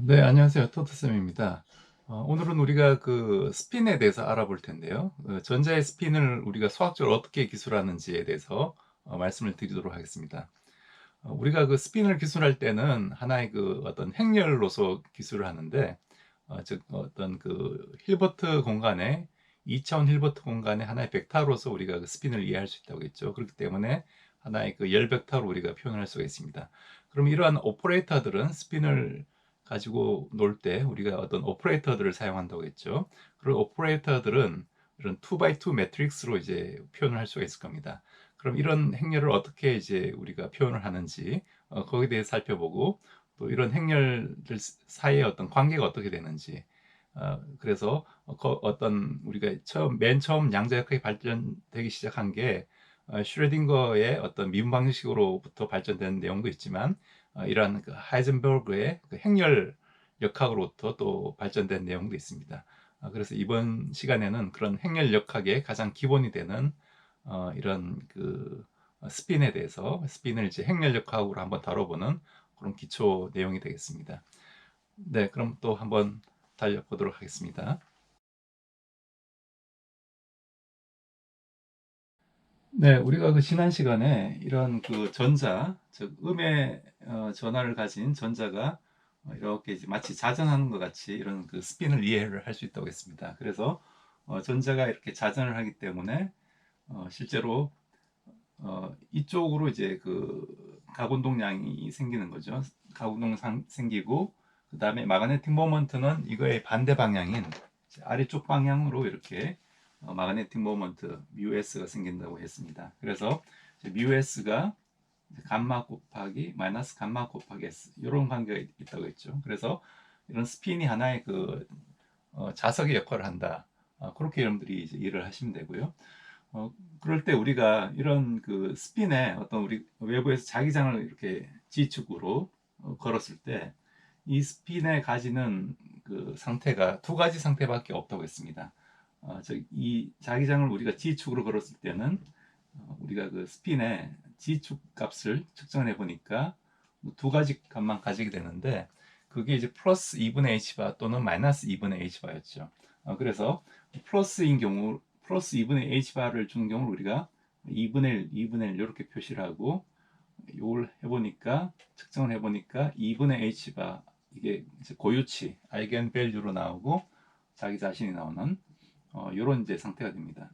네, 안녕하세요. 토트쌤입니다. 오늘은 우리가 그 스핀에 대해서 알아볼 텐데요. 전자의 스핀을 우리가 수학적으로 어떻게 기술하는지에 대해서 말씀을 드리도록 하겠습니다. 우리가 그 스핀을 기술할 때는 하나의 그 어떤 행렬로서 기술을 하는데, 즉 어떤 그 힐버트 공간에 2차원 힐버트 공간의 하나의 벡터로서 우리가 그 스핀을 이해할 수 있다고 했죠. 그렇기 때문에 하나의 그 열 벡터로 우리가 표현할 수가 있습니다. 그럼 이러한 오퍼레이터들은 스핀을 가지고 놀 때 우리가 어떤 오퍼레이터들을 사용한다고 했죠. 그런 오퍼레이터들은 이런 2x2 매트릭스로 이제 표현을 할 수가 있을 겁니다. 그럼 이런 행렬을 어떻게 이제 우리가 표현을 하는지 거기에 대해 살펴보고, 또 이런 행렬들 사이의 어떤 관계가 어떻게 되는지, 그래서 어떤 우리가 맨 처음 양자역학이 발전되기 시작한 게 슈레딩거의 어떤 미분 방식으로부터 발전된 내용도 있지만, 이러한 그 하이젠버그의 그 행렬 역학으로부터 또 발전된 내용도 있습니다. 그래서 이번 시간에는 그런 행렬 역학의 가장 기본이 되는 이런 그 스핀에 대해서, 스핀을 이제 행렬 역학으로 한번 다뤄보는 그런 기초 내용이 되겠습니다. 네, 그럼 또 한번 달려보도록 하겠습니다. 네, 우리가 그 지난 시간에 이런 그 전자, 즉 음의 전하를 가진 전자가 이렇게 이제 마치 자전하는 것 같이 이런 그 스핀을 이해를 할 수 있다고 했습니다. 그래서 전자가 이렇게 자전을 하기 때문에 실제로 이쪽으로 이제 그 가운동량이 생기는 거죠. 가운동 생기고, 그 다음에 마그네틱 모먼트는 이거의 반대 방향인 아래쪽 방향으로 이렇게 마그네틱 모먼트 μs가 생긴다고 했습니다. 그래서 μ s가 감마 곱하기 마이너스 감마 곱하기 s, 이런 관계가 있다고 했죠. 그래서 이런 스핀이 하나의 그 자석의 역할을 한다. 그렇게 여러분들이 이제 이해를 하시면 되고요. 그럴 때 우리가 이런 그 스핀에 어떤 우리 외부에서 자기장을 이렇게 지축으로 걸었을 때 이 스핀에 가지는 그 상태가 두 가지 상태밖에 없다고 했습니다. 이 자기장을 우리가 지축으로 걸었을 때는 우리가 그 스핀의 지축 값을 측정해 보니까 두 가지 값만 가지게 되는데, 그게 이제 플러스 2분의 h바 또는 마이너스 2분의 h바였죠. 그래서 플러스인 경우, 플러스 2분의 h바를 준 경우 우리가 2분의 1, 2분의 1 이렇게 표시를 하고, 이걸 해보니까, 측정을 해보니까 2분의 h바, 이게 이제 고유치, 아이겐 밸류로 나오고 자기 자신이 나오는 이런 이제 상태가 됩니다.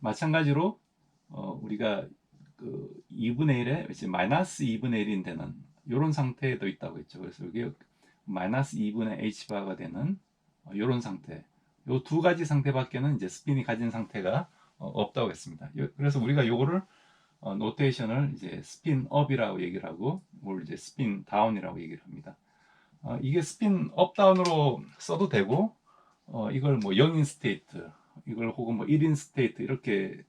마찬가지로 우리가 그 2분의 1에 이제 마이너스 2분의 1인 되는 이런 상태도 있다고 했죠. 그래서 이게 마이너스 2분의 h바가 되는 이런 상태, 이 두 가지 상태밖에는 이제 스핀이 가진 상태가 없다고 했습니다. 그래서 우리가 요거를 노테이션을 이제 스핀 업이라고 얘기를 하고, 뭘 이제 스핀 다운이라고 얘기를 합니다. 이게 스핀 업 다운으로 써도 되고, 이걸 뭐 0인 스테이트, 이걸 혹은 뭐 1인 스테이트 이렇게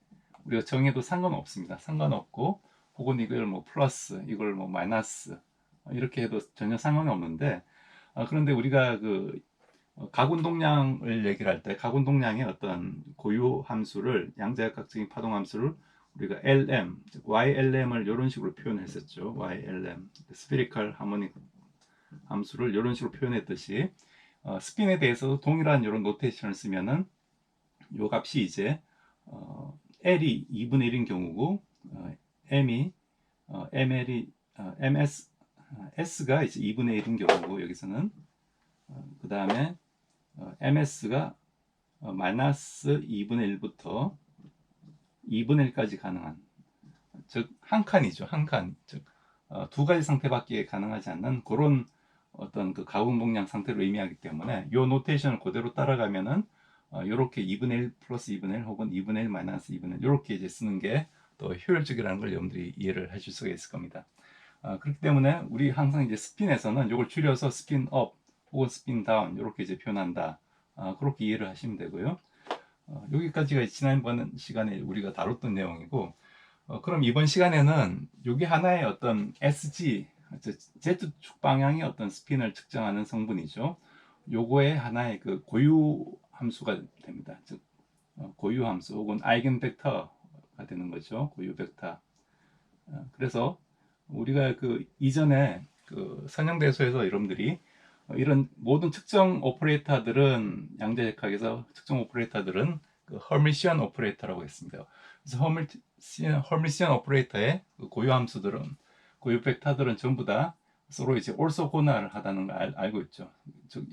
우리가 정해도 상관없습니다. 상관없고, 혹은 이걸 뭐 플러스, 이걸 뭐 마이너스 이렇게 해도 전혀 상관이 없는데, 그런데 우리가 그 가운동량을 얘기를 할 때 가운동량의 어떤 고유 함수를, 양자역학적인 파동 함수를 우리가 LM, 즉 YLM을 이런 식으로 표현했었죠. YLM, 스피리컬 하모닉 함수를 이런 식으로 표현했듯이, 스핀에 대해서도 동일한 이런 노테이션을 쓰면은 요 값이 이제 L이 2분의 1인 경우고, M이 ML이 MS S가 이제 2분의 1인 경우고, 여기서는 그 다음에 MS가 마이너스 2분의 1부터 2분의 1까지 가능한, 즉 한 칸이죠. 한 칸, 즉 두 가지 상태밖에 가능하지 않는 그런 어떤 그 가공동량 상태를 의미하기 때문에 이 노테이션을 그대로 따라가면은 이렇게 2분의 1 플러스 2분의 1 혹은 2분의 1 마이너스 2분의 1 이렇게 이제 쓰는 게 더 효율적이라는 걸 여러분들이 이해를 하실 수가 있을 겁니다. 그렇기 때문에 우리 항상 이제 스핀에서는 이걸 줄여서 스핀 업 혹은 스핀 다운 이렇게 이제 표현한다. 그렇게 이해를 하시면 되고요. 여기까지가 지난번 시간에 우리가 다뤘던 내용이고, 그럼 이번 시간에는 여기 하나의 어떤 SG, Z축 방향의 어떤 스핀을 측정하는 성분이죠. 요거의 하나의 그 고유 함수가 됩니다. 즉, 고유 함수 혹은 아이겐 벡터가 되는 거죠. 고유 벡터. 그래서 우리가 그 이전에 그 선형대소에서 여러분들이 이런 모든 측정 오퍼레이터들은 양자역학에서 측정 오퍼레이터들은 그 허미시안 오퍼레이터라고 했습니다. 그래서 허미시안 오퍼레이터의 그 고유 함수들은 고유 벡터들은 전부 다 서로 이제 올소고나하다는 걸 알고 있죠. 즉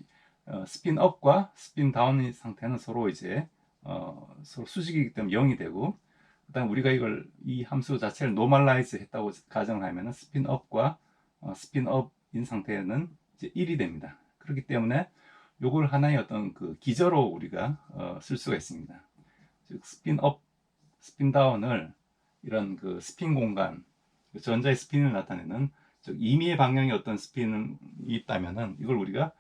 스핀 업과 스핀 다운의 상태는 서로 이제 서로 수직이기 때문에 0이 되고, 그다음 우리가 이 함수 자체를 노멀라이즈 했다고 가정을 하면은 스핀 업과 스핀 업인 상태는 이제 1이 됩니다. 그렇기 때문에 요걸 하나의 어떤 그 기저로 우리가 쓸 수가 있습니다. 즉 스핀 업, 스핀 다운을 이런 그 스핀 공간, 전자의 스핀을 나타내는 즉 임의의 방향의 어떤 스핀이 있다면은 이걸 우리가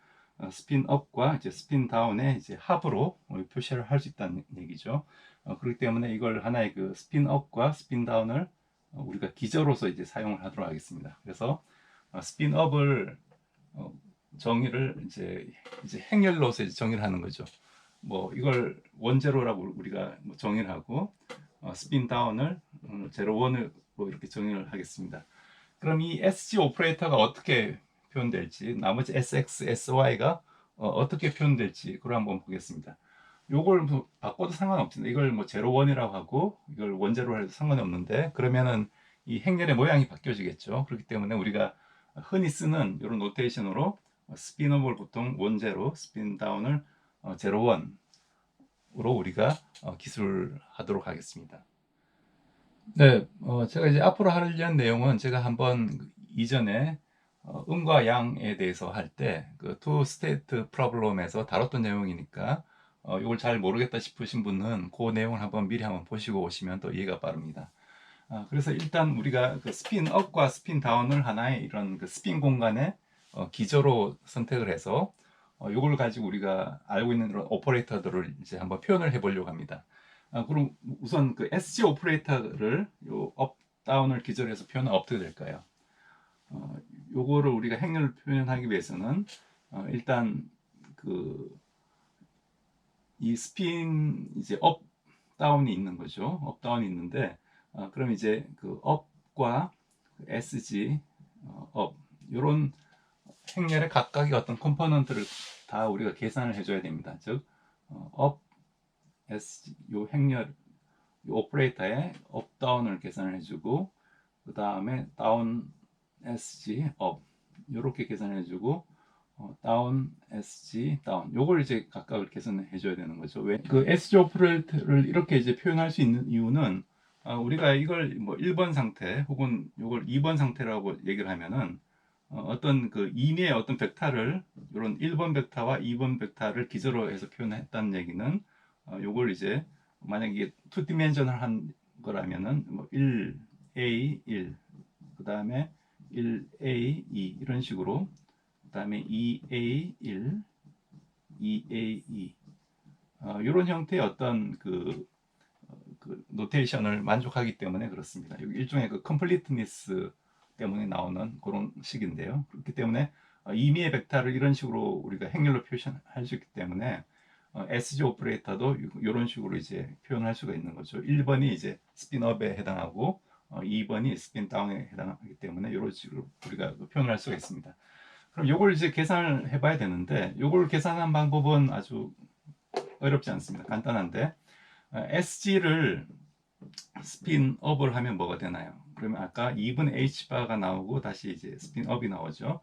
스핀 업과 이제 스핀 다운의 이제 합으로 표시를 할 수 있다는 얘기죠. 그렇기 때문에 이걸 하나의 그 스핀 업과 스핀 다운을 우리가 기저로서 이제 사용을 하도록 하겠습니다. 그래서 스핀 업을 정의를 이제 행렬로서 이제 정의를 하는 거죠. 뭐 이걸 원제로라고 우리가 정의를 하고 스핀 다운을 제로 원으로 이렇게 정의를 하겠습니다. 그럼 이 SG 오퍼레이터가 어떻게 표현될지, 나머지 SX, SY가 어떻게 표현될지 그걸 한번 보겠습니다. 요걸 뭐 바꿔도 상관없습니다. 이걸 뭐 제로 원이라고 하고 이걸 원제로 해도 상관이 없는데, 그러면은 이 행렬의 모양이 바뀌어지겠죠. 그렇기 때문에 우리가 흔히 쓰는 이런 노테이션으로 스핀업을 보통 원제로, 스핀 다운을 제로 원으로 우리가 기술하도록 하겠습니다. 네, 제가 이제 앞으로 하려는 내용은 제가 한번 이전에 음과 양에 대해서 할 때 그 투 스테이트 프로블럼에서 다뤘던 내용이니까 이걸 잘 모르겠다 싶으신 분은 그 내용을 한번 미리 한번 보시고 오시면 또 이해가 빠릅니다. 그래서 일단 우리가 그 스핀 업과 스핀 다운을 하나의 이런 그 스핀 공간의 기저로 선택을 해서 이걸 가지고 우리가 알고 있는 이런 오퍼레이터들을 이제 한번 표현을 해보려고 합니다. 그럼 우선 그 SG 오퍼레이터를 요 업, 다운을 기저로 해서 표현하면 어떻게 될까요? 요거를 우리가 행렬을 표현하기 위해서는 일단 그 이 스핀 이제 업 다운이 있는 거죠. 업 다운이 있는데 그럼 이제 그 업과 SG 업 이런 행렬의 각각의 어떤 컴포넌트를 다 우리가 계산을 해줘야 됩니다. 즉 업 SG 요 행렬 요 오퍼레이터의 업 다운을 계산을 해주고, 그 다음에 다운 SG 업 이렇게 계산해주고 다운 SG 다운 요걸 이제 각각을 계산해 줘야 되는 거죠. 왜? 그 SG 오퍼레이터를 이렇게 이제 표현할 수 있는 이유는 우리가 이걸 뭐 1번 상태 혹은 요걸 2번 상태라고 얘기를 하면은 어떤 그 임의의 어떤 벡터를 이런 1번 벡터와 2번 벡터를 기저로 해서 표현했다는 얘기는 요걸 이제 만약에 이게 2디멘셔널한 거라면은 뭐 1A 1 그 다음에 1A 2 이런 식으로, 그 다음에 2A1, 2A2 이런 형태의 어떤 그 노테이션을 만족하기 때문에 그렇습니다. 여기 일종의 그 컴플리트니스 때문에 나오는 그런 식인데요. 그렇기 때문에 임의의 벡터를 이런 식으로 우리가 행렬로 표현할 수 있기 때문에 SG 오퍼레이터도 이런 식으로 이제 표현할 수가 있는 거죠. 1번이 이제 스핀업에 해당하고 2번이 스핀 다운에 해당하기 때문에 이런 식으로 우리가 표현할 수가 있습니다. 그럼 요걸 이제 계산을 해봐야 되는데, 요걸 계산한 방법은 아주 어렵지 않습니다. 간단한데 SG를 스핀업을 하면 뭐가 되나요? 그러면 아까 2분의 H바가 나오고 다시 이제 스핀업이 나오죠.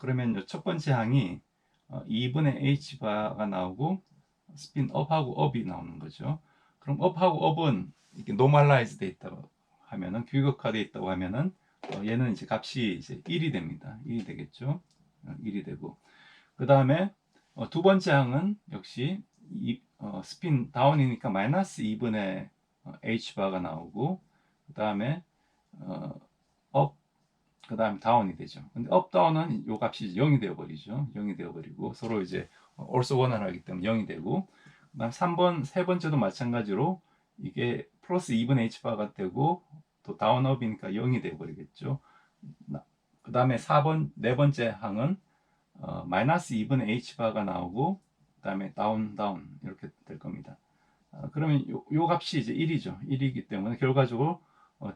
그러면 첫 번째 항이 2분의 H바가 나오고 스핀업하고 업이 나오는 거죠. 그럼 업하고 업은 이렇게 노멀라이즈 돼 있다고 하면은, 규격화돼 있다고 하면은 얘는 이제 값이 이제 1이 됩니다. 1이 되겠죠. 1이 되고, 그 다음에 두 번째 항은 역시 스핀 다운이니까 마이너스 2분의 H바가 나오고, 그 다음에 업, 그 다음에 다운이 되죠. 근데 업, 다운은 요 값이 0이 되어버리죠. 0이 되어버리고 서로 이제 올소원활하기 때문에 0이 되고, 그 다음 3번, 세 번째도 마찬가지로 이게 플러스 2분의 H바가 되고 또 다운업이니까 0이 되어버리겠죠. 그 다음에 4번, 네 번째 항은 마이너스 2분의 H바가 나오고 그 다음에 다운 이렇게 될 겁니다. 그러면 요 값이 이제 1이죠. 1이기 때문에 결과적으로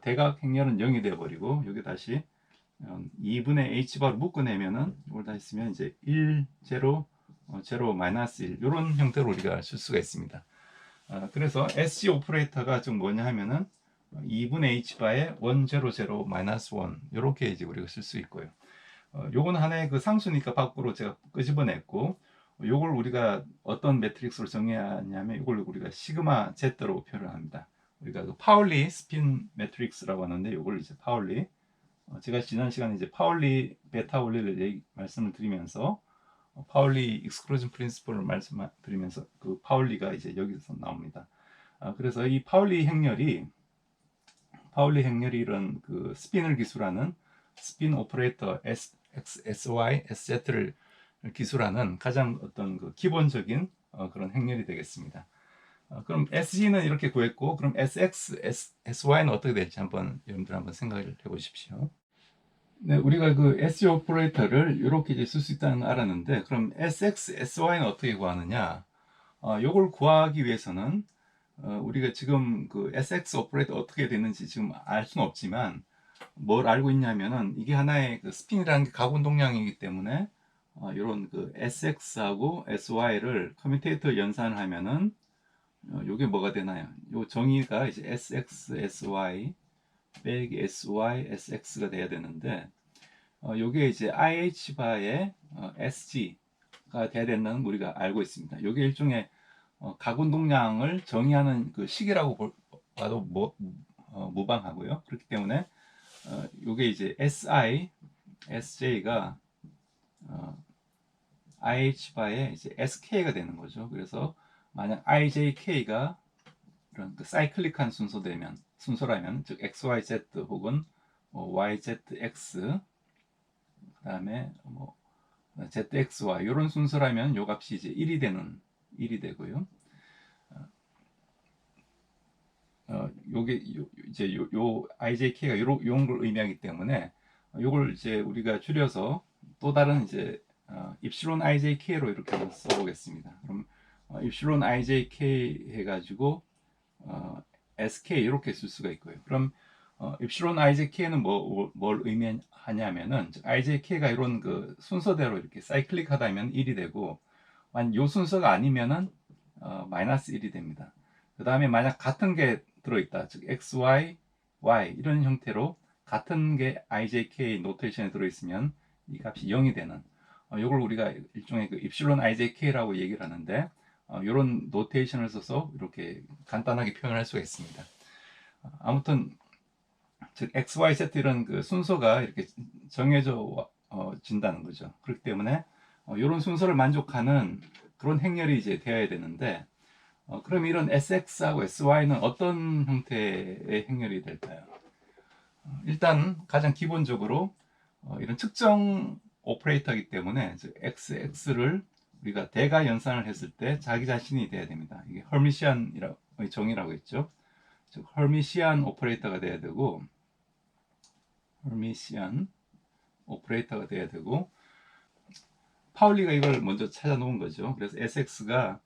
대각 행렬은 0이 되어버리고 여기 다시 2분의 h바로 묶어내면은 이걸 다 했으면 이제 1, 0, 0, 마이너스 1 이런 형태로 우리가 쓸 수가 있습니다. 그래서 SG 오퍼레이터가 좀 뭐냐 하면은 2분의 h바에 1, 0, 0, 마이너스 1 이렇게 이제 우리가 쓸 수 있고요. 요건 하나의 그 상수니까 밖으로 제가 끄집어냈고, 요걸 우리가 어떤 매트릭스로 정해야 하냐면 이걸 우리가 시그마 Z로 표현을 합니다. 우리가 그 파울리 스핀 매트릭스라고 하는데 요걸 이제 파울리, 제가 지난 시간에 이제 파울리 베타 원리를 말씀을 드리면서 파울리 익스클루전 프린시플을 말씀드리면서 그 파울리가 이제 여기서 나옵니다. 그래서 이 파울리 행렬이 이런 그 스핀을 기술하는 스핀 오퍼레이터 SY, SZ를 기술하는 가장 어떤 그 기본적인 그런 행렬이 되겠습니다. 그럼 SG는 이렇게 구했고, 그럼 SX, SY는 어떻게 될지 여러분들 한번 생각을 해보십시오. 네, 우리가 그 SG 오퍼레이터를 이렇게 이제 쓸 수 있다는 걸 알았는데, 그럼 SX, SY는 어떻게 구하느냐? 요걸 구하기 위해서는 우리가 지금 그 SX 오퍼레이터 어떻게 됐는지 지금 알 수는 없지만, 뭘 알고 있냐면은 이게 하나의 그 스핀이라는 게 가운동량이기 때문에 이런 그 SX하고 SY를 커뮤테이터 연산을 하면은 요게 뭐가 되나요? 요 정의가 이제 SX, SY 빼기 SY, SX가 돼야 되는데 요게 이제 IH 바의 SG가 돼야 된다는 걸 우리가 알고 있습니다. 요게 일종의 가운동량을 정의하는 그 식이라고 봐도 무방하고요. 그렇기 때문에 요게 이제 SI, SJ가 IH 바의 이제 SK가 되는 거죠. 그래서 만약 IJK가 이런 그 사이클릭한 순서라면 즉 XYZ 혹은 YZX 그다음에 ZXY 이런 순서라면 요 값이 이제 1이 되고요. 요게 이제 요 IJK가 요런 걸 의미하기 때문에 요걸 이제 우리가 줄여서 또 다른 이제 입실론 IJK로 이렇게 한번 써보겠습니다. 그럼 입실론 IJK 해가지고 SK 이렇게 쓸 수가 있고요. 그럼 입실론 IJK는 뭘 의미하냐면은 IJK가 이런 그 순서대로 이렇게 사이클릭하다면 1이 되고 만약 요 순서가 아니면은 마이너스 1이 됩니다. 그 다음에 만약 같은 게 들어있다, 즉 XY, Y 이런 형태로 같은 게 IJK 노테이션에 들어있으면 이 값이 0이 되는 이걸 우리가 일종의 그 입실론 IJK라고 얘기를 하는데 이런 노테이션을 써서 이렇게 간단하게 표현할 수가 있습니다. 아무튼 즉 XYZ 이런 그 순서가 이렇게 정해져 진다는 거죠. 그렇기 때문에 이런 순서를 만족하는 그런 행렬이 이제 되어야 되는데 그럼 이런 SX하고 SY는 어떤 형태의 행렬이 될까요? 일단 가장 기본적으로 이런 측정 오퍼레이터이기 때문에 XX를 우리가 대가 연산을 했을 때 자기 자신이 돼야 됩니다. 이게 헐미시안의 정의라고 했죠. 즉 헐미시안 오퍼레이터가 돼야 되고 헐미시안 오퍼레이터가 돼야 되고 파울리가 이걸 먼저 찾아 놓은 거죠. 그래서 SX가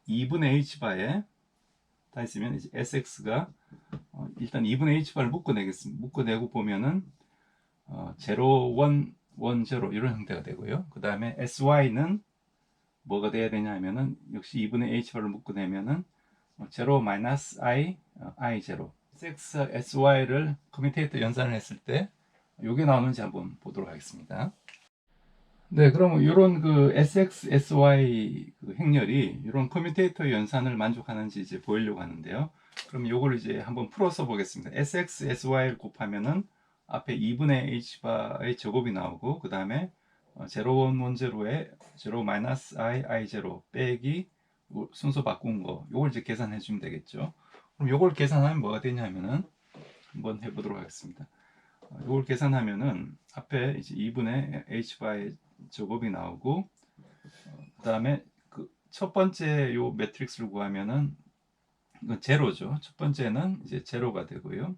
2분의 H바에 다 있으면 이제 SX가 일단 2분의 H바를 묶어내겠습니다. 묶어내고 보면은 0, 1, 1, 0 이런 형태가 되고요. 그 다음에 SY는 뭐가 돼야 되냐 하면은 역시 2분의 H바를 묶어내면은 0, 마이너스 I, I0 SX, SY를 커뮤테이터 연산을 했을 때 이게 나오는지 한번 보도록 하겠습니다. 네, 그럼 이런 그 SX, SY 그 행렬이 이런 커뮤테이터 연산을 만족하는지 이제 보이려고 하는데요. 그럼 이걸 이제 한번 풀어서 보겠습니다. SX, SY를 곱하면은 앞에 2분의 H바의 제곱이 나오고 그 다음에 0, 1, 1, 0에 0, 마이너스 I, I0 빼기 순서 바꾼 거 이걸 이제 계산해 주면 되겠죠. 그럼 이걸 계산하면 뭐가 되냐면은 한번 해보도록 하겠습니다. 이걸 계산하면은 앞에 이제 2분의 H바의 제곱이 나오고 그 다음에 그 첫 번째 요 매트릭스를 구하면은 이건 제로죠. 첫 번째는 이제 제로가 되고요.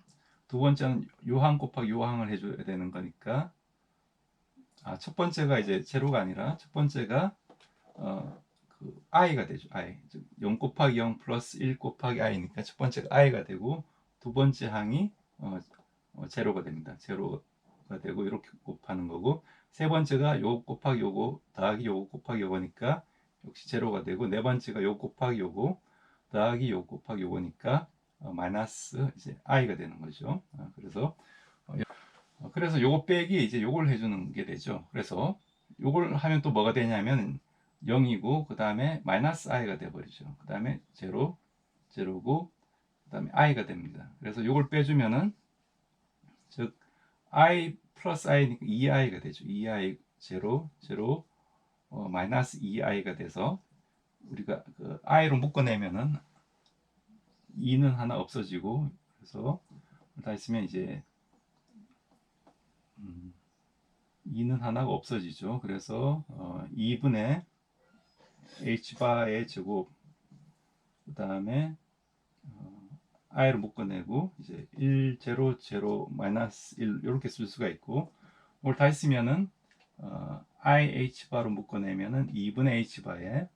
두 번째는 요항 곱하기 요항을 해줘야 되는 거니까 첫 번째가 이제 제로가 아니라 첫 번째가 그 i가 되죠. i 0 곱하기 0 플러스 1 곱하기 i니까 첫 번째가 i가 되고 두 번째 항이 제로가 됩니다. 제로가 되고 이렇게 곱하는 거고, 세 번째가 요거 곱하기 요거 더하기 요거 곱하기 요거니까 역시 제로가 되고, 네 번째가 요거 곱하기 요거 더하기 요거 곱하기 요거니까 마이너스 이제 i가 되는 거죠. 그래서 요거 빼기 이제 요걸 해주는 게 되죠. 그래서 요걸 하면 또 뭐가 되냐면 0이고 그 다음에 마이너스 i가 돼버리죠. 그 다음에 제로, 제로고 그 다음에 i가 됩니다. 그래서 요걸 빼주면은 즉 i 플러스 i니까 2i가 되죠. 2i 제로, 제로, 마이너스 2i가 돼서 우리가 그 i로 묶어내면은 2는 하나 없어지고, 그래서 다 있으면 이제 2는 하나가 없어지죠. 그래서 2분의 h바의 제곱, 그 다음에 i로 묶어내고 이제 1, 0, 0, 마이너스 1 이렇게 쓸 수가 있고, 이걸 다 했으면은 i h바로 묶어내면은 2분의 h바에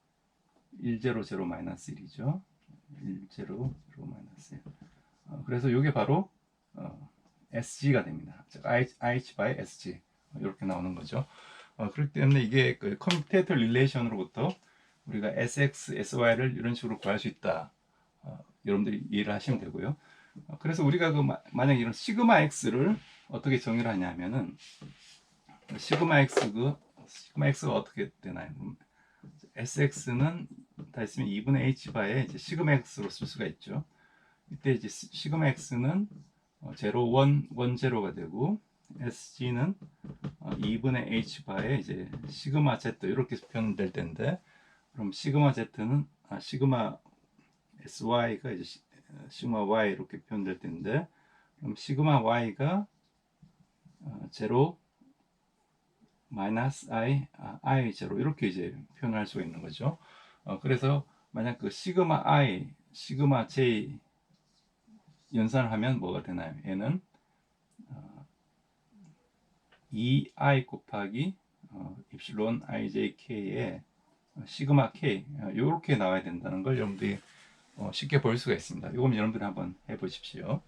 1, 0, 0, 마이너스 1이죠. 1, 0, 0, 마이너스 1. 그래서 이게 바로 SG가 됩니다. 즉 IH by SG 이렇게 나오는 거죠. 그렇기 때문에 이게 그 커뮤테이터 릴레이션으로부터 우리가 SX, SY를 이런 식으로 구할 수 있다. 여러분들이 이해를 하시면 되고요. 그래서 우리가 만약 이런 시그마 X를 어떻게 정의를 하냐면은 시그마 X가 어떻게 되나요? SX는 다 있으면 2분의 H바에 이제 시그마 X로 쓸 수가 있죠. 이때 이제 시그마 X는 0, 1, 1, 0가 되고, SG는 2분의 H바에 이제 시그마 Z 이렇게 표현될 텐데, 그럼 시그마 Z는 시그마 SY가 이제 시그마 Y 이렇게 표현될 텐데, 그럼 시그마 Y가 0 마이너스 I 0 이렇게 이제 표현할 수가 있는 거죠. 그래서 만약 그 시그마 I, 시그마 J 연산을 하면 뭐가 되나요? 얘는 2i 곱하기 입실론 ijk의 시그마 k 이렇게 나와야 된다는 걸 여러분들이 쉽게 볼 수가 있습니다. 이건 여러분들이 한번 해보십시오.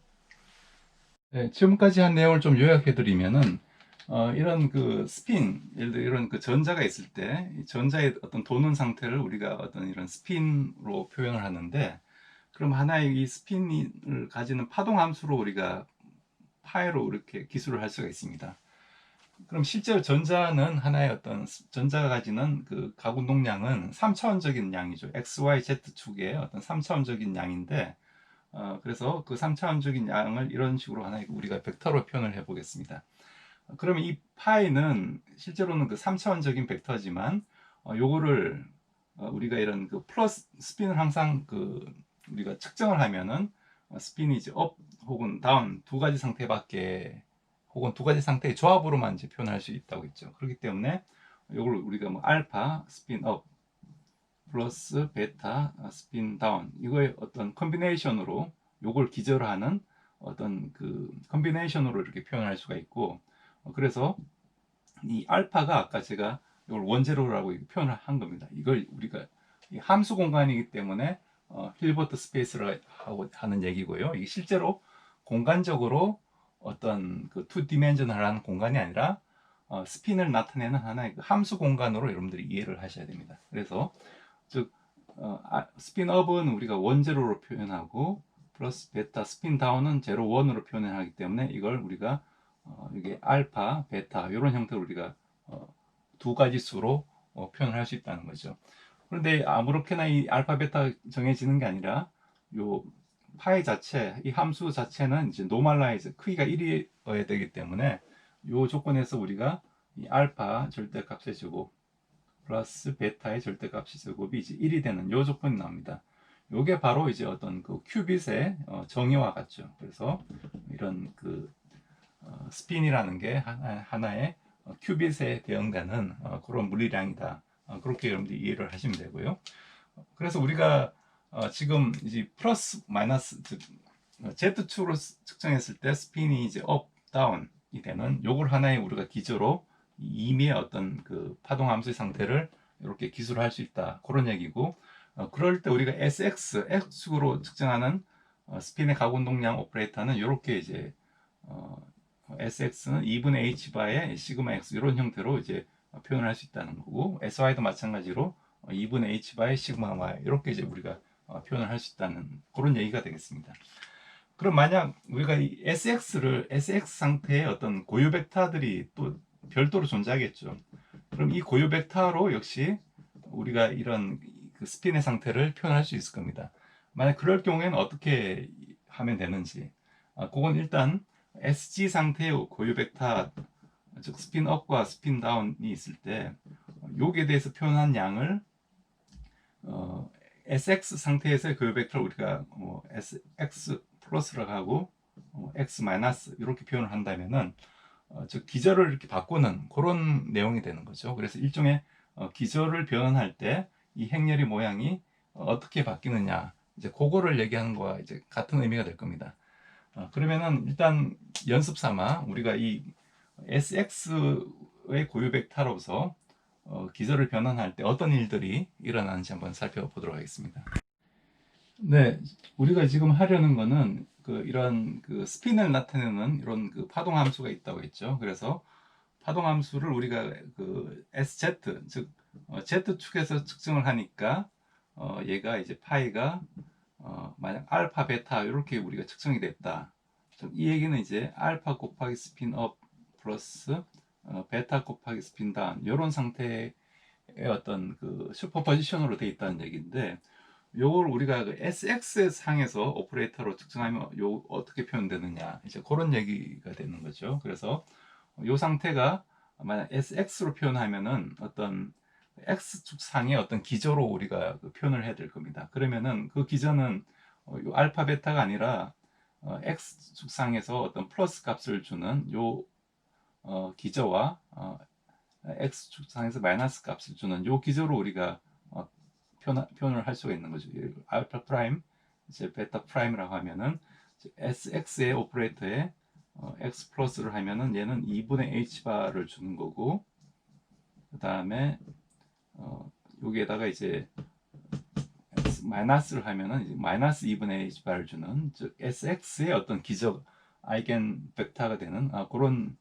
네, 지금까지 한 내용을 좀 요약해 드리면은 이런 그 스핀, 예를 들어 이런 그 전자가 있을 때 전자의 어떤 도는 상태를 우리가 어떤 이런 스핀으로 표현을 하는데, 그럼 하나의 이 스핀을 가지는 파동 함수로 우리가 파이로 이렇게 기술을 할 수가 있습니다. 그럼 실제로 전자는 하나의 어떤 전자가 가지는 그 가구 운동량은 3차원적인 양이죠. X, Y, Z 축의 어떤 3차원적인 양인데, 그래서 그 3차원적인 양을 이런 식으로 하나의 우리가 벡터로 표현을 해 보겠습니다. 그러면 이 파이는 실제로는 그 3차원적인 벡터지만, 요거를 우리가 이런 그 플러스 스핀을 항상 그 우리가 측정을 하면은 스핀이 이제 업 혹은 다운 두 가지 상태밖에, 혹은 두 가지 상태의 조합으로만 이제 표현할 수 있다고 했죠. 그렇기 때문에 이걸 우리가 뭐 알파 스핀 업 플러스 베타 스핀 다운 이거의 어떤 컨비네이션으로 요걸 기저로 하는 어떤 그 컨비네이션으로 이렇게 표현할 수가 있고, 그래서 이 알파가 아까 제가 이걸 원제로라고 표현을 한 겁니다. 이걸 우리가 함수 공간이기 때문에 힐버트 스페이스를 하는 얘기고요. 이게 실제로 공간적으로 어떤 그 투 디멘셔널한 공간이 아니라 스핀을 나타내는 하나의 그 함수 공간으로 여러분들이 이해를 하셔야 됩니다. 그래서 즉 스핀업은 우리가 원제로로 표현하고 플러스 베타 스핀 다운은 제로 원으로 표현하기 때문에 이걸 우리가 이게 알파, 베타 이런 형태로 우리가 두 가지 수로 표현을 할 수 있다는 거죠. 그런데 아무렇게나 이 알파, 베타 정해지는 게 아니라 요 파이 자체, 이 함수 자체는 이제 노멀라이즈 크기가 1이어야 되기 때문에 요 조건에서 우리가 이 알파 절대값의 제곱 플러스 베타의 절대값의 제곱이 이제 1이 되는 요 조건이 나옵니다. 요게 바로 이제 어떤 그 큐빗의 정의와 같죠. 그래서 이런 그 스핀이라는 게 하나의 큐빗에 대응되는 그런 물리량이다. 그렇게 여러분들이 이해를 하시면 되고요. 그래서 우리가 지금 이제 플러스 마이너스 Z축으로 측정했을 때 스핀이 이제 업, 다운이 되는 요걸 하나의 우리가 기조로 임의의 어떤 그 파동 함수의 상태를 이렇게 기술할 수 있다. 그런 얘기고, 그럴 때 우리가 SX, X축으로 측정하는 스핀의 가구 운동량 오퍼레이터는 이렇게 이제 SX는 2분의 H 바의 시그마 X 이런 형태로 이제 표현을 할 수 있다는 거고, SY도 마찬가지로 2분의 H 바의 시그마 Y 이렇게 이제 우리가 표현을 할 수 있다는 그런 얘기가 되겠습니다. 그럼 만약 우리가 이 SX 상태의 어떤 고유 벡터들이 또 별도로 존재하겠죠. 그럼 이 고유 벡터로 역시 우리가 이런 그 스핀의 상태를 표현할 수 있을 겁니다. 만약 그럴 경우에는 어떻게 하면 되는지, 그건 일단 SG 상태의 고유 벡터, 즉 스핀 업과 스핀 다운이 있을 때 여기에 대해서 표현한 양을 SX 상태에서의 고유 벡터를 우리가 SX 플러스라고 하고 X 마이너스 이렇게 표현을 한다면은 즉 기절을 이렇게 바꾸는 그런 내용이 되는 거죠. 그래서 일종의 기절을 변환할 때 이 행렬의 모양이 어떻게 바뀌느냐, 이제 그거를 얘기하는 거와 이제 같은 의미가 될 겁니다. 그러면은 일단 연습 삼아 우리가 이 SX의 고유 벡터로서 기절을 변환할 때 어떤 일들이 일어나는지 한번 살펴보도록 하겠습니다. 네, 우리가 지금 하려는 거는 이런 스핀을 나타내는 이런 파동 함수가 있다고 했죠. 그래서 파동 함수를 우리가 SZ, 즉 Z축에서 측정을 하니까 얘가 이제 파이가 만약 알파, 베타 이렇게 우리가 측정이 됐다. 이 얘기는 이제 알파 곱하기 스핀 업 플러스 베타 곱하기 스핀 다운 이런 상태의 어떤 슈퍼포지션으로 돼 있다는 얘기인데, 요걸 우리가 SX 상에서 오퍼레이터로 측정하면 요 어떻게 표현되느냐, 이제 그런 얘기가 되는 거죠. 그래서 요 상태가 만약 SX로 표현하면은 어떤 X축 상의 어떤 기저로 우리가 표현을 해야 될 겁니다. 그러면은 그 기저는 요 알파 베타가 아니라 X축 상에서 어떤 플러스 값을 주는 요 기저와 X축 상에서 마이너스 값을 주는 요 기저로 우리가 표현을 할 수가 있는 거죠. 알파 프라임, 이제 베타 프라임이라고 하면은 SX의 오퍼레이터에 X 플러스를 하면은 얘는 2분의 H 바를 주는 거고, 그 다음에 여기에다가 이제 마이너스를 하면은 이제 마이너스 2분의 H 바를 주는, 즉 SX의 어떤 기적 아이겐 벡터가 되는 그런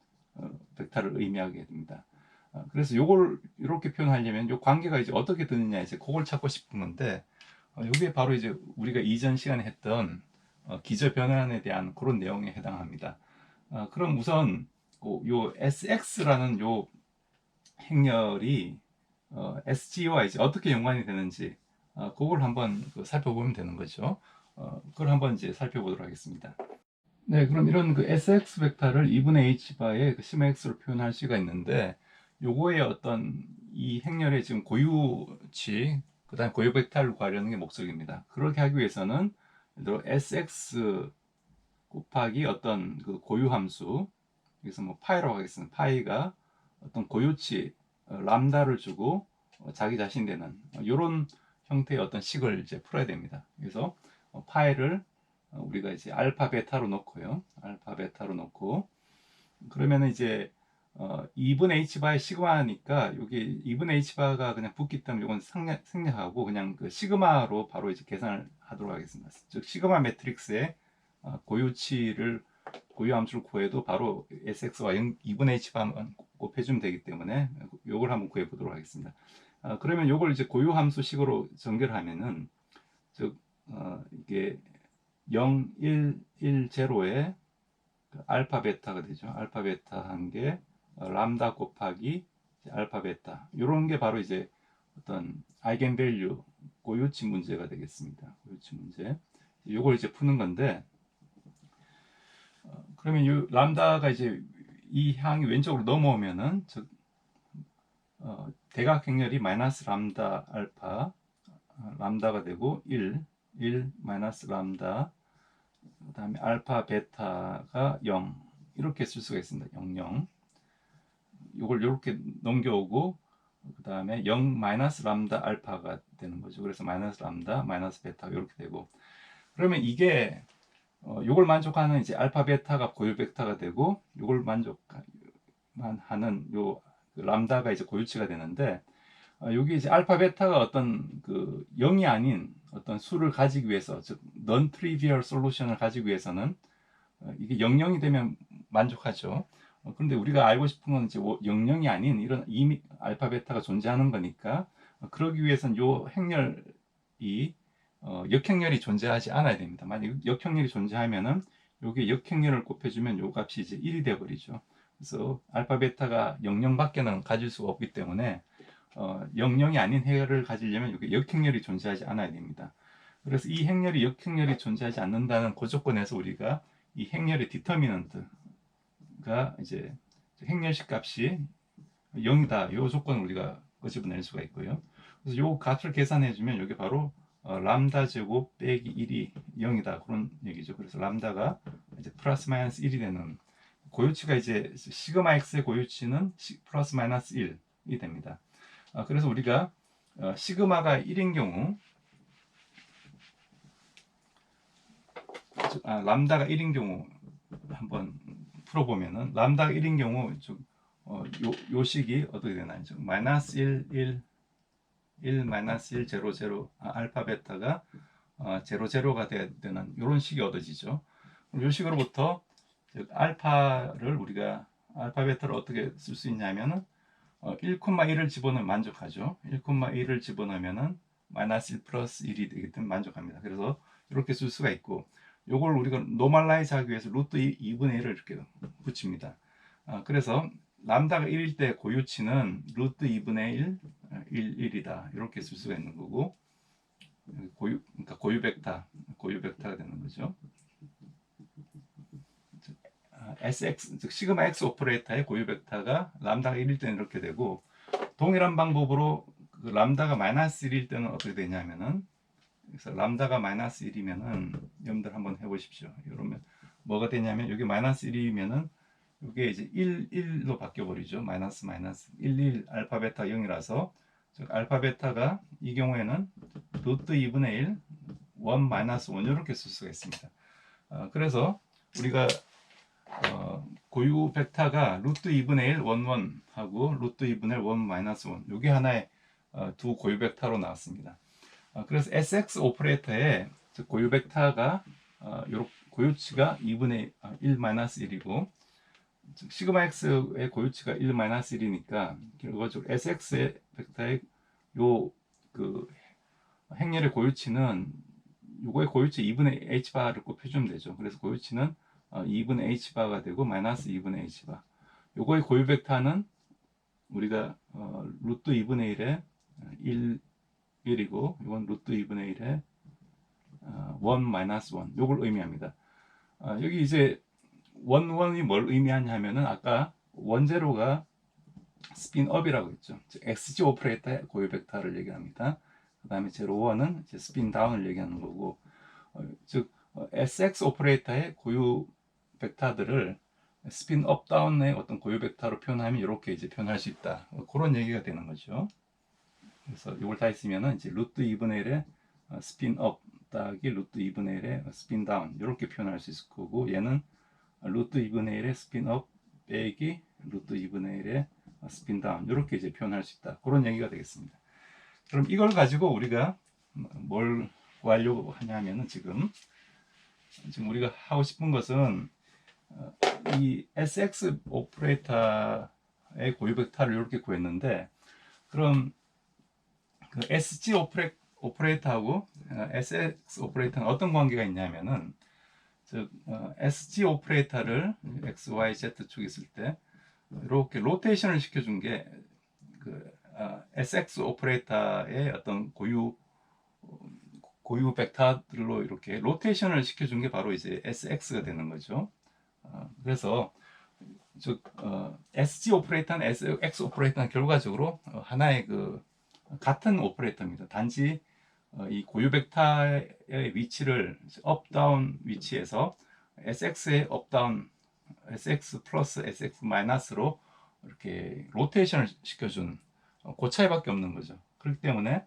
벡터를 의미하게 됩니다. 그래서 요걸 이렇게 표현하려면 요 관계가 이제 어떻게 되느냐, 이제 그걸 찾고 싶은 건데, 요게 바로 이제 우리가 이전 시간에 했던 기저 변환에 대한 그런 내용에 해당합니다. 그럼 우선 요 SX라는 요 행렬이 SG와 이제 어떻게 연관이 되는지 그걸 한번 살펴보면 되는 거죠. 그걸 한번 이제 살펴보도록 하겠습니다. 네, 그럼 이런 SX 벡터를 2분의 H 바의 시마 X로 표현할 수가 있는데, 요거의 어떤 이 행렬의 지금 고유치, 그 다음 고유 벡터를 구하려는 게 목적입니다. 그렇게 하기 위해서는 예를 들어 SX 곱하기 어떤 고유 함수, 여기서 뭐 파이라고 하겠습니다. 파이가 어떤 고유치 람다를 주고 자기 자신 되는 이런 형태의 어떤 식을 이제 풀어야 됩니다. 그래서 파이를 우리가 이제 알파 베타로 놓고요. 알파 베타로 놓고, 그러면 이제 2분의 h 바의 시그마니까 여기 2분의 h 바가 그냥 붙기 때문에 이건 생략하고 그냥 시그마로 바로 이제 계산을 하도록 하겠습니다. 즉 시그마 매트릭스의 고유치를 고유 함수를 구해도 바로 SX와 2분의 h 바만 곱해주면 되기 때문에 이걸 한번 구해 보도록 하겠습니다. 그러면 이걸 이제 고유 함수식으로 전개하면은, 즉 이게 0, 1, 1, 0의 알파 베타가 되죠. 알파 베타 한 개, 람다 곱하기 알파 베타. 이런 게 바로 이제 어떤 아이겐 밸류 고유치 문제가 되겠습니다. 고유치 문제. 이걸 이제 푸는 건데, 그러면 이 람다가 이제 이 항이 왼쪽으로 넘어오면은, 즉 대각 행렬이 마이너스 람다 알파 람다가 되고 1 마이너스 람다, 그 다음에 알파 베타가 0 이렇게 쓸 수가 있습니다. 0 0 이걸 이렇게 넘겨오고, 그 다음에 0 마이너스 람다 알파가 되는 거죠. 그래서 마이너스 람다 마이너스 베타 이렇게 되고, 그러면 이게 이걸 만족하는 이제 알파 베타가 고유 벡터가 되고, 이걸 만족만 하는 요 람다가 이제 고유치가 되는데, 여기 이제 알파 베타가 어떤 0이 아닌 어떤 수를 가지기 위해서, 즉 non trivial solution을 가지기 위해서는 이게 00이 되면 만족하죠. 그런데 우리가 알고 싶은 건 이제 영영이 아닌 이런 이미 알파 베타가 존재하는 거니까 그러기 위해서는 요 행렬이 역행렬이 존재하지 않아야 됩니다. 만약 역행렬이 존재하면은 요게 역행렬을 곱해주면 요 값이 이제 1이 돼 버리죠. 그래서 알파 베타가 00밖에는 가질 수가 없기 때문에 00이 아닌 행렬을 가지려면 이게 역행렬이 존재하지 않아야 됩니다. 그래서 이 행렬이 역행렬이 존재하지 않는다는 그 조건에서 우리가 이 행렬의 디터미넌트가 이제 행렬식 값이 0이다. 이 조건을 우리가 끄집어낼 수가 있고요. 그래서 이 값을 계산해 주면 이게 바로 람다 제곱 빼기 1이 0이다. 그런 얘기죠. 그래서 람다가 이제 플러스 마이너스 1이 되는 고유치가 이제 시그마 x의 고유치는 플러스 마이너스 1이 됩니다. 그래서 우리가 시그마가 1인 경우 람다가 1인 경우 한번 풀어보면은 람다가 1인 경우 요 식이 어떻게 되나요? 마이너스 1, 1, 1, 마이너스 1, 0, 0 알파 베타가 0, 0가 되는 이런 식이 얻어지죠. 이 식으로부터 알파를 우리가 알파 베타를 어떻게 쓸 수 있냐면은 1,1을 집어넣으면 만족하죠. 1,1을 집어넣으면은 마이너스 1 플러스 1이 되기 때문에 만족합니다. 그래서 이렇게 쓸 수가 있고 요걸 우리가 노멀라이즈 하기 위해서 루트 2분의 1을 이렇게 붙입니다. 그래서 람다가 1일 때 고유치는 루트 2분의 1, 1이다. 이렇게 쓸 수가 있는 거고 그러니까 고유 벡터가 되는 거죠. SX, 즉 시그마 X 오퍼레이터의 고유 벡터가 람다가 1일 때는 이렇게 되고 동일한 방법으로 그 람다가 마이너스 1일 때는 어떻게 되냐면은 그래서 람다가 마이너스 1이면은 여러분들 한번 해보십시오. 이러면 뭐가 되냐면 여기 마이너스 1이면은 이게 이제 1, 1로 바뀌어 버리죠. 마이너스 1, 1 알파 베타 0이라서 즉 알파 베타가 이 경우에는 루트 2분의 1, 1 마이너스 1 이렇게 쓸 수가 있습니다. 그래서 우리가 고유 벡터가 루트 2분의 1, 1, 1 하고 루트 2분의 1, 1 마이너스 1 이게 하나의 두 고유 벡터로 나왔습니다. 그래서 SX 오퍼레이터의 고유 벡터가 고유치가 2분의 1 마이너스 1이고 시그마 X의 고유치가 1 마이너스 1이니까 결과적으로 SX의 벡터의 그 행렬의 고유치는 요거의 고유치 2분의 h바를 곱해주면 되죠. 그래서 고유치는 2분의 h바가 되고 마이너스 2분의 h바. 요거의 고유 벡터는 우리가 루트 2분의 1에 1이고 이건 루트 2분의 1에 1 마이너스 1 요걸 의미합니다. 여기 이제 원이 뭘 의미하냐면은 아까 원제로가 스핀업이라고 했죠. XG 오퍼레이터의 고유 벡터를 얘기합니다. 그 다음에 제로1은 이제 스핀 다운을 얘기하는 거고 즉 SX 오퍼레이터의 고유 벡터들을 스핀 업 다운의 어떤 고유 벡터로 표현하면 이렇게 이제 표현할 수 있다. 그런 얘기가 되는 거죠. 그래서 이걸 다 있으면은 이제 루트 2분의 1의 스핀 업 따기 루트 2분의 1의 스핀 다운 이렇게 표현할 수 있을 거고 얘는 루트 2분의 1의 스핀 업 빼기 루트 2분의 1의 스핀 다운 이렇게 이제 표현할 수 있다. 그런 얘기가 되겠습니다. 그럼 이걸 가지고 우리가 뭘 구하려고 하냐면은 지금 우리가 하고 싶은 것은 이 SX 오퍼레이터의 고유 벡터를 이렇게 구했는데 그럼 그 SG 오퍼레이터하고 SX 오퍼레이터는 어떤 관계가 있냐면은 즉 SG 오퍼레이터를 X, Y, Z 축에 있을 때 이렇게 로테이션을 시켜준 게 그 SX 오퍼레이터의 어떤 고유 벡터들로 이렇게 로테이션을 시켜준 게 바로 이제 SX가 되는 거죠. 그래서 즉 SG 오퍼레이터는 SX 오퍼레이터는 결과적으로 하나의 그 같은 오퍼레이터입니다. 단지 이 고유 벡터의 위치를 업 다운 위치에서 SX의 업 다운 SX 플러스 SX 마이너스로 이렇게 로테이션을 시켜준 그 차이밖에 없는 거죠. 그렇기 때문에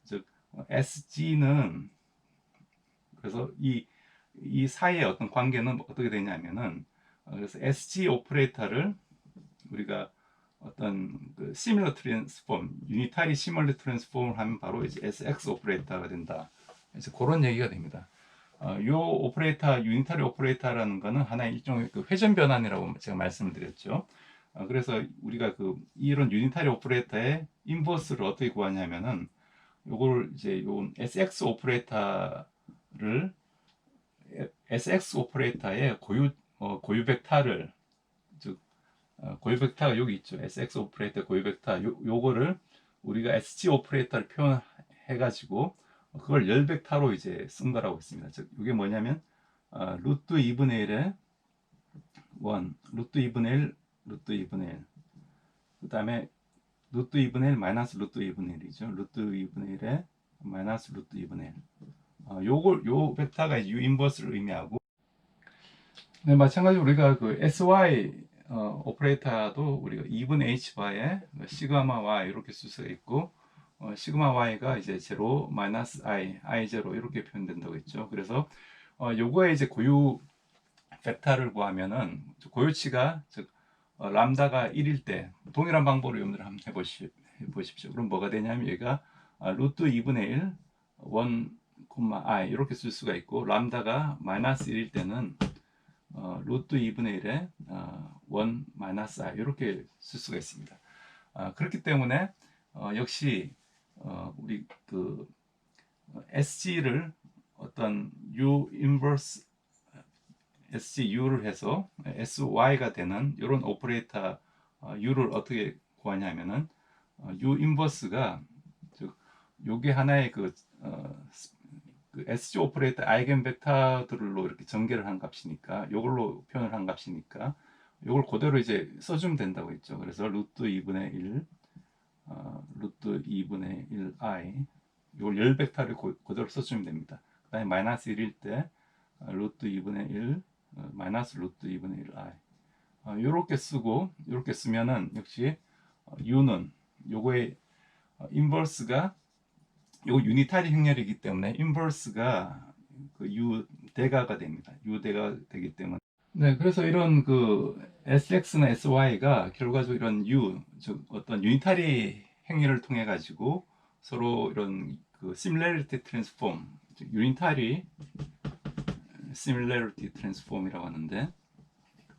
즉 SG는 그래서 이 사이의 어떤 관계는 어떻게 되냐면은 그래서 SG 오퍼레이터를 우리가 어떤 그 시뮬러 트랜스폼, 유니타리 시뮬러 트랜스폼을 하면 바로 이제 SX 오퍼레이터가 된다. 그래서 그런 얘기가 됩니다. 요 오퍼레이터, 유니타리 오퍼레이터라는 거는 하나의 일종의 그 회전 변환이라고 제가 말씀을 드렸죠. 그래서 우리가 이런 유니타리 오퍼레이터의 인버스를 어떻게 구하냐면은 요걸 이제 요 SX 오퍼레이터를 SX 오퍼레이터의 고유 벡터를 즉 고유 벡터가 여기 있죠. SX 오퍼레이터 고유 벡터 요거를 우리가 SG 오퍼레이터를 표현해 가지고 그걸 열 벡터로 이제 쓴 거라고 했습니다. 즉 이게 뭐냐면 루트 2분의 1에 1 루트 2분의 1 루트 2분의 1 그다음에 루트 2분의 1 마이너스 루트 2분의 1이죠. 루트 2분의 1에 마이너스 루트 2분의 1 요 벡터가 U 인버스를 의미하고 네, 마찬가지로 우리가 그 SY 오퍼레이터도 우리가 2분의 H바에 시그마 Y 이렇게 쓸 수가 있고 시그마 Y가 이제 제로 마이너스 I 제로 이렇게 표현된다고 했죠. 그래서 요거에 이제 고유 벡터를 구하면은 고유치가 즉 람다가 1일 때 동일한 방법으로 여러분들 한번 해보십시오. 그럼 뭐가 되냐면 얘가 루트 2분의 1 1, I 이렇게 쓸 수가 있고 람다가 마이너스 1일 때는 루트 2분의 1에 1 마이너스 I 이렇게 쓸 수가 있습니다. 그렇기 때문에 역시 우리 그 SG를 어떤 U 인버스 SGU를 해서 SY가 되는 이런 오퍼레이터 U를 어떻게 구하냐면은 U 인버스가 즉 요게 하나의 그 SG 오퍼레이터 아이겐 벡터들로 이렇게 전개를 한 값이니까 요걸로 표현을 한 값이니까 요걸 그대로 이제 써주면 된다고 했죠. 그래서 루트 2분의 1 루트 2분의 1 I 요걸 열 벡터를 그대로 써주면 됩니다. 그 다음에 마이너스 1일 때 루트 2분의 1 마이너스 루트 2분의 1 I 요렇게 쓰고 요렇게 쓰면은 역시 U는 요거의 인버스가 요 유니타리 행렬이기 때문에 인버스가 그 U 대가가 됩니다. U 대가 되기 때문에 네, 그래서 이런 그 SX나 SY가 결과적으로 이런 U, 즉 어떤 유니타리 행위를 통해 가지고 서로 이런 그 similarity transform, 즉 유니타리 similarity transform이라고 하는데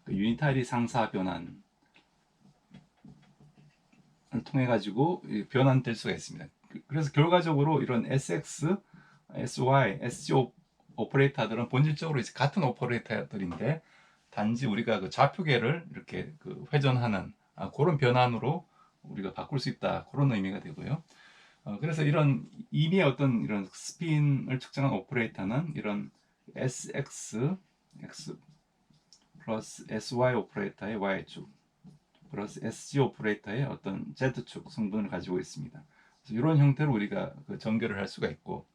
그 유니타리 상사 변환을 통해 가지고 변환될 수가 있습니다. 그래서 결과적으로 이런 SX, SY, SG 오퍼레이터들은 본질적으로 이제 같은 오퍼레이터들인데 단지 우리가 그 좌표계를 이렇게 그 회전하는 그런 변환으로 우리가 바꿀 수 있다 그런 의미가 되고요. 그래서 이런 이미의 어떤 이런 스핀을 측정한 오퍼레이터는 이런 SX X 플러스 SY 오퍼레이터의 Y축 플러스 SG 오퍼레이터의 어떤 Z축 성분을 가지고 있습니다. 그래서 이런 형태로 우리가 그 전개를 할 수가 있고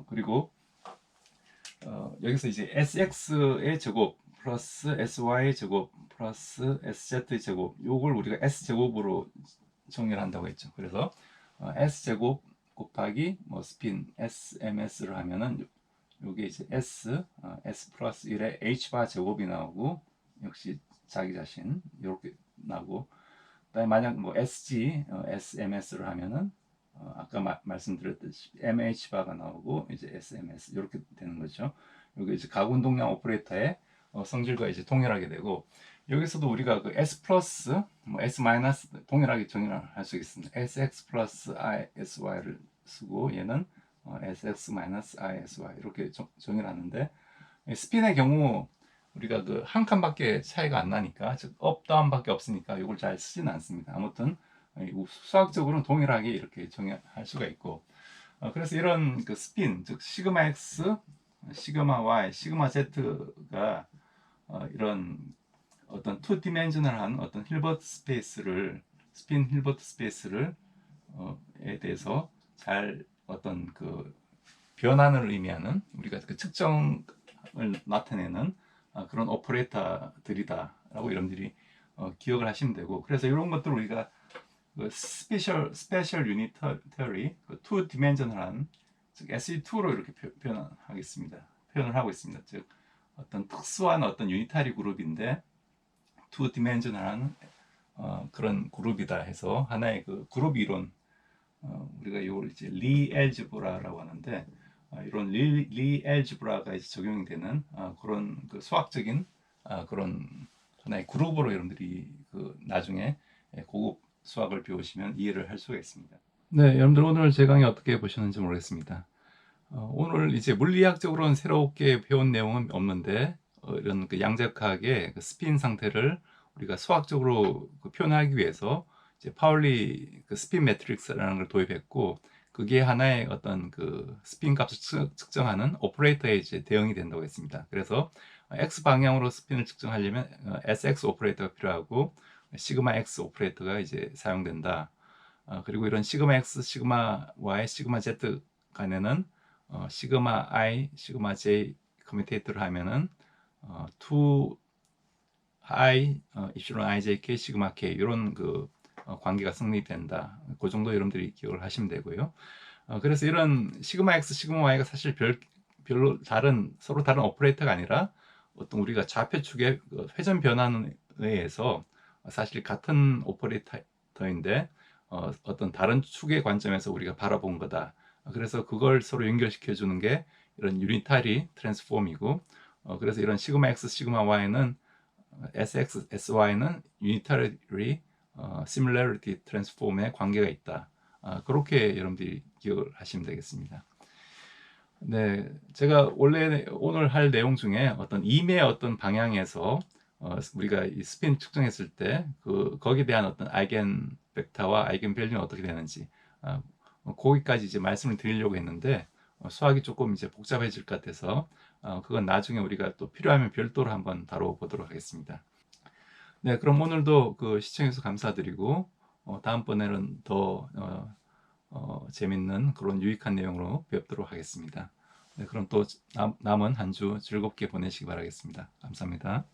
그리고 여기서 이제 SX의 제곱 플러스 SY의 제곱 플러스 SZ의 제곱 요걸 우리가 S제곱으로 정의를 한다고 했죠. 그래서 S제곱 곱하기 뭐 스핀 SMS를 하면은 요게 이제 S 플러스 1의 H바 제곱이 나오고 역시 자기 자신 이렇게 나오고 그다음에 만약 뭐 SG SMS를 하면은 아까 말씀드렸듯이 MH바가 나오고 이제 SMS 이렇게 되는 거죠. 여기 이제 가운동량 오퍼레이터의 성질과 이제 동일하게 되고 여기서도 우리가 그 S 플러스 뭐 S 마이너스 동일하게 정의할 수 있습니다. SX 플러스 ISY를 쓰고 얘는 SX 마이너스 ISY 이렇게 정의를 하는데 스핀의 경우 우리가 그 한 칸밖에 차이가 안 나니까 즉 업 다운밖에 없으니까 이걸 잘 쓰지는 않습니다. 아무튼 수학적으로는 동일하게 이렇게 정의할 수가 있고 그래서 이런 그 스핀 즉 시그마 X, 시그마 Y, 시그마 Z가 이런 어떤 투 디멘셔널한 어떤 힐버트 스페이스를 스핀 힐버트 스페이스를 에 대해서 잘 어떤 그 변환을 의미하는 우리가 그 측정을 나타내는 그런 오퍼레이터들이다라고 여러분들이 기억을 하시면 되고 그래서 이런 것들 우리가 그 스페셜 유니터리 투 디멘셔널한 즉 SE2로 이렇게 표현을 하고 있습니다. 즉 어떤 특수한 어떤 유니타리 그룹인데 투 디멘셔널한 그런 그룹이다 해서 하나의 그 그룹 이론 우리가 이걸 이제 리 엘즈브라라고 하는데 이런 리 알지브라가 이제 적용이 되는 그런 그 수학적인 그런 하나의 그룹으로 여러분들이 그 나중에 고급 수학을 배우시면 이해를 할 수가 있습니다. 네, 여러분들 오늘 제 강의 어떻게 보셨는지 모르겠습니다. 오늘 이제 물리학적으로는 새롭게 배운 내용은 없는데 이런 그 양자역학의 그 스핀 상태를 우리가 수학적으로 그 표현하기 위해서 이제 파울리 그 스핀 매트릭스라는 걸 도입했고 그게 하나의 어떤 그 스핀 값을 측정하는 오퍼레이터에 이제 대응이 된다고 했습니다. 그래서 x 방향으로 스핀을 측정하려면 sx 오퍼레이터가 필요하고 시그마 x 오퍼레이터가 이제 사용된다. 그리고 이런 시그마 x, 시그마 y, 시그마 z 간에는 시그마 i, 시그마 j 커뮤테이터를 하면은 2i, 입실론 ijk, 시그마 k 이런 그 관계가 성립된다. 그 정도 여러분들이 기억을 하시면 되고요. 그래서 이런 시그마 x, 시그마 y가 사실 별로 서로 다른 오퍼레이터가 아니라 어떤 우리가 좌표축의 그 회전 변환에 의해서 사실 같은 오퍼레이터인데 어떤 다른 축의 관점에서 우리가 바라본 거다. 그래서 그걸 서로 연결시켜 주는 게 이런 유니타리 트랜스폼이고 그래서 이런 시그마 x, 시그마 y는 sx, sy는 유니타리 시뮬러리티 트랜스폼의 관계가 있다. 그렇게 여러분들이 기억을 하시면 되겠습니다. 네, 제가 원래 오늘 할 내용 중에 어떤 임의 어떤 방향에서 우리가 이 스핀 측정했을 때 거기에 대한 어떤 아이겐 벡터와 아이겐 밸류는 어떻게 되는지 거기까지 이제 말씀을 드리려고 했는데 수학이 조금 이제 복잡해질 것 같아서 그건 나중에 우리가 또 필요하면 별도로 한번 다뤄보도록 하겠습니다. 네, 그럼 오늘도 그 시청해주셔서 감사드리고 다음번에는 더 재밌는 그런 유익한 내용으로 뵙도록 하겠습니다. 네, 그럼 또 남은 한 주 즐겁게 보내시기 바라겠습니다. 감사합니다.